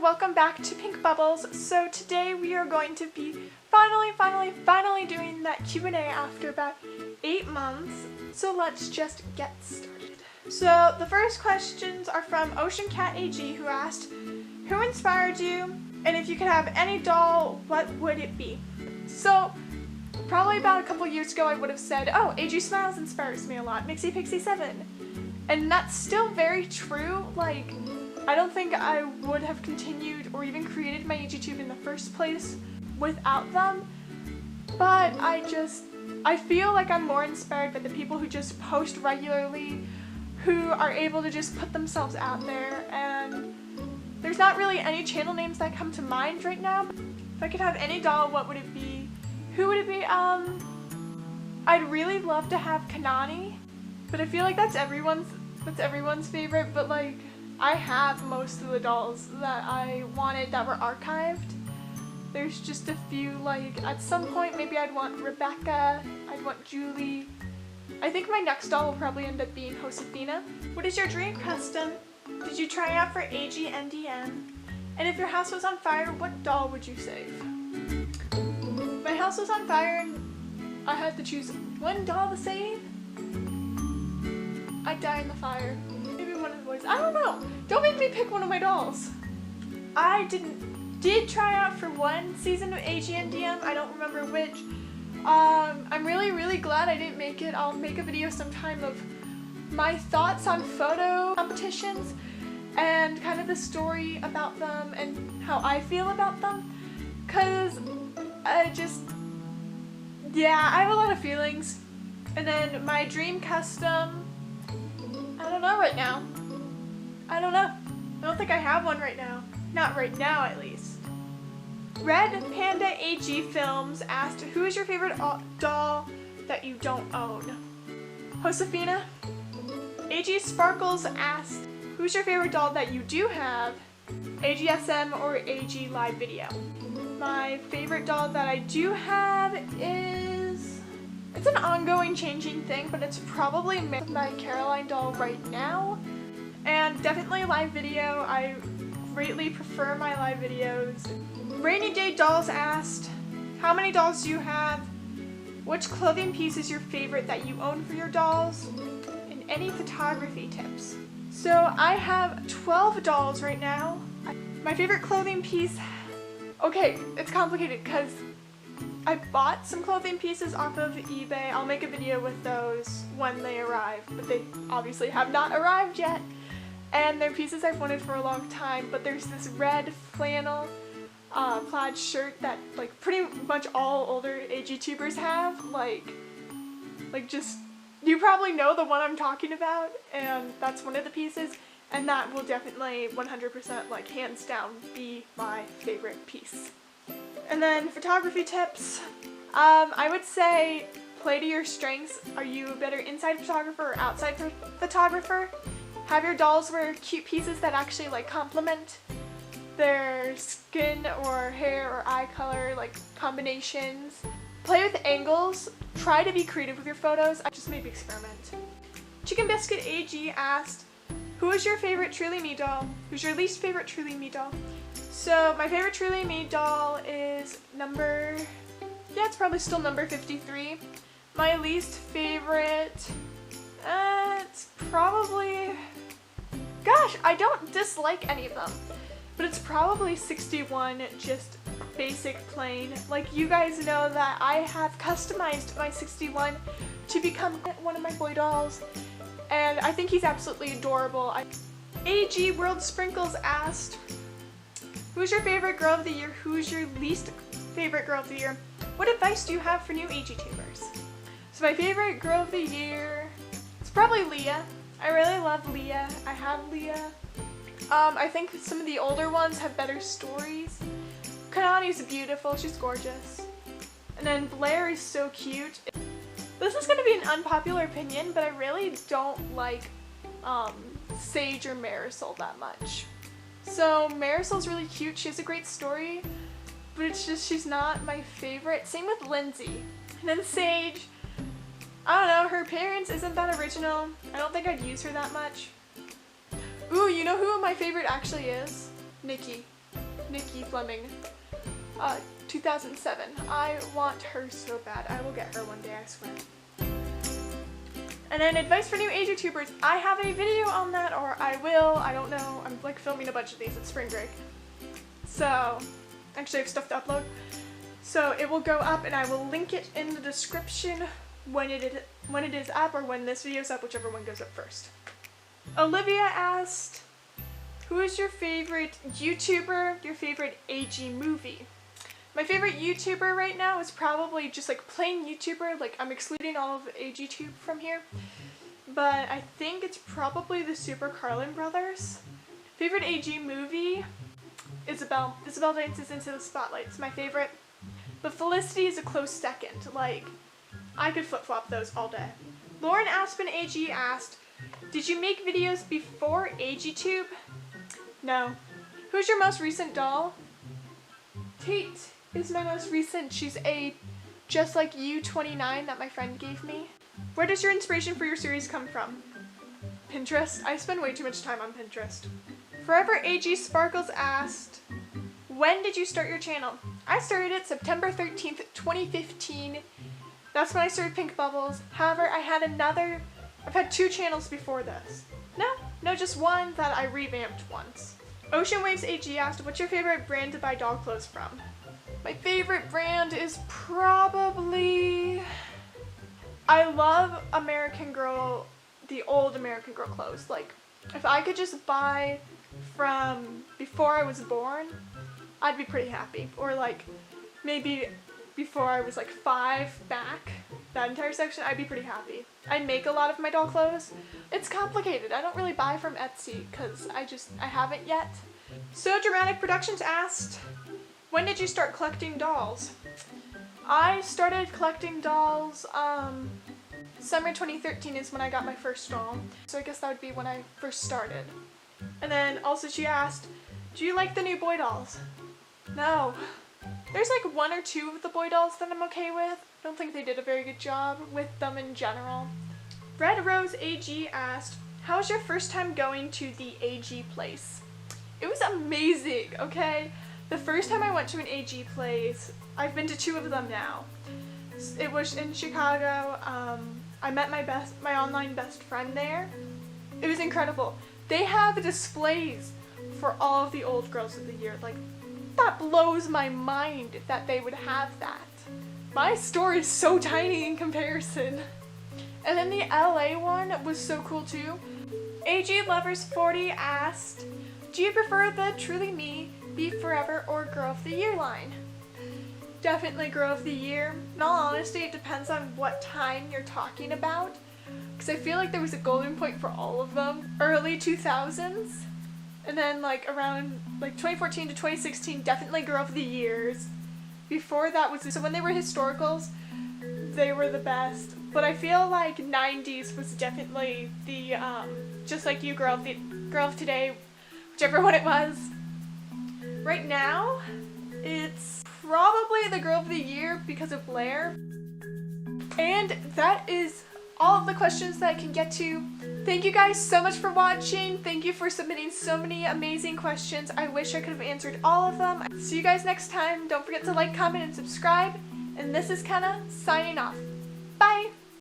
welcome back to Pink Bubbles. So today we are going to be finally doing that Q&A after about 8 months. So let's just get started. So the first questions are from Ocean Cat AG, who asked, who inspired you? And if you could have any doll, what would it be? So probably about a couple years ago I would have said, oh, AG Smiles inspires me a lot, Mixie Pixie 7. And that's still very true. Like, I don't think I would have continued or even created my AGTube in the first place without them. But I feel like I'm more inspired by the people who just post regularly, who are able to just put themselves out there, and there's not really any channel names that come to mind right now. If I could have any doll, what would it be? Who would it be? I'd really love to have Kanani, but I feel like that's everyone's favorite, but like, I have most of the dolls that I wanted that were archived. There's just a few, like, at some point maybe I'd want Rebecca, I'd want Julie. I think my next doll will probably end up being Josefina. What is your dream custom? Did you try out for AG NDN? And if your house was on fire, what doll would you save? If my house was on fire and I had to choose one doll to save, I'd die in the fire. Maybe one of the boys. I don't know. Don't make me pick one of my dolls. I did try out for one season of AGNDM. I don't remember which. I'm really glad I didn't make it. I'll make a video sometime of my thoughts on photo competitions and kind of the story about them and how I feel about them. Cause I have a lot of feelings. And then my dream custom, I don't know right now. I don't know. I don't think I have one right now. Not right now, at least. Red Panda AG Films asked, who is your favorite doll that you don't own? Josefina. AG Sparkles asked, who's your favorite doll that you do have? AGSM or AG Live Video? My favorite doll that I do have is... it's an ongoing changing thing, but it's probably my Caroline doll right now. And definitely live video. I greatly prefer my live videos. Rainy Day Dolls asked, how many dolls do you have? Which clothing piece is your favorite that you own for your dolls? And any photography tips? So I have 12 dolls right now. My favorite clothing piece, okay, it's complicated because I bought some clothing pieces off of eBay. I'll make a video with those when they arrive, but they obviously have not arrived yet. And they're pieces I've wanted for a long time, but there's this red flannel plaid shirt that like pretty much all older AGTubers have. Like just, you probably know the one I'm talking about, and that's one of the pieces, and that will definitely 100% like hands down be my favorite piece. And then photography tips, I would say play to your strengths. Are you a better inside photographer or outside photographer? Have your dolls wear cute pieces that actually like complement their skin or hair or eye color, like combinations. Play with angles. Try to be creative with your photos. I just maybe experiment. Chicken Biscuit AG asked, who is your favorite Truly Me doll? Who's your least favorite Truly Me doll? So my favorite Truly Me doll is it's probably still number 53. My least favorite, it's probably, gosh, I don't dislike any of them, but it's probably 61, just basic plain. Like, you guys know that I have customized my 61 to become one of my boy dolls, and I think he's absolutely adorable. AG World Sprinkles asked, who's your favorite girl of the year? Who's your least favorite girl of the year? What advice do you have for new AGTubers? So my favorite girl of the year, it's probably Leah. I really love Leah. I have Leah. I think some of the older ones have better stories. Kanani's beautiful. She's gorgeous. And then Blair is so cute. This is going to be an unpopular opinion, but I really don't like Sage or Marisol that much. So Marisol's really cute. She has a great story, but it's just she's not my favorite. Same with Lindsay. And then Sage, I don't know, her appearance isn't that original. I don't think I'd use her that much. Ooh, you know who my favorite actually is? Nikki. Nikki Fleming, 2007. I want her so bad. I will get her one day, I swear. And then advice for new age YouTubers. I have a video on that, or I will, I don't know. I'm like filming a bunch of these. It's spring break. So, actually I have stuff to upload. So it will go up and I will link it in the description when it is up, or when this video is up, whichever one goes up first. Olivia asked, who is your favorite YouTuber, your favorite AG movie? My favorite YouTuber right now is probably just like plain YouTuber, like I'm excluding all of AGTube from here, but I think it's probably the Super Carlin Brothers. Favorite AG movie? Isabel Dances into the Spotlight. It's my favorite, but Felicity is a close second. Like, I could flip-flop those all day. Lauren Aspen AG asked, did you make videos before AGTube? No. Who's your most recent doll? Tate is my most recent. She's a Just Like You 29 that my friend gave me. Where does your inspiration for your series come from? Pinterest. I spend way too much time on Pinterest. Forever AG Sparkles asked, when did you start your channel? I started it September 13th, 2015. That's when I started Pink Bubbles. However, I've had 2 channels before this. No, just one that I revamped once. Ocean Waves AG asked, what's your favorite brand to buy doll clothes from? My favorite brand is probably, I love American Girl, the old American Girl clothes. Like, if I could just buy from before I was born, I'd be pretty happy. Or like, maybe before I was like 5 back, that entire section, I'd be pretty happy. I make a lot of my doll clothes. It's complicated. I don't really buy from Etsy because I haven't yet. So Dramatic Productions asked, when did you start collecting dolls? I started collecting dolls, summer 2013 is when I got my first doll. So I guess that would be when I first started. And then also she asked, do you like the new boy dolls? No. There's like 1 or 2 of the boy dolls that I'm okay with. I don't think they did a very good job with them in general. Red Rose AG asked, how was your first time going to the AG place? It was amazing, okay? The first time I went to an AG place, I've been to 2 of them now. It was in Chicago. I met my online best friend there. It was incredible. They have displays for all of the old girls of the year. Like, that blows my mind that they would have that. My store is so tiny in comparison. And then the LA one was so cool too. AG Lovers 40 asked, do you prefer the Truly Me, Be Forever, or Girl of the Year line? Definitely Girl of the Year. In all honesty, it depends on what time you're talking about, because I feel like there was a golden point for all of them. Early 2000s, and then like around like 2014 to 2016, definitely Girl of the Years. Before that was, so when they were historicals, they were the best. But I feel like 90s was definitely the Just Like You, Girl of Today, whichever one it was. Right now, it's probably the Girl of the Year because of Blair. And that is all of the questions that I can get to. Thank you guys so much for watching. Thank you for submitting so many amazing questions. I wish I could have answered all of them. See you guys next time. Don't forget to like, comment, and subscribe. And this is Kenna signing off. Bye!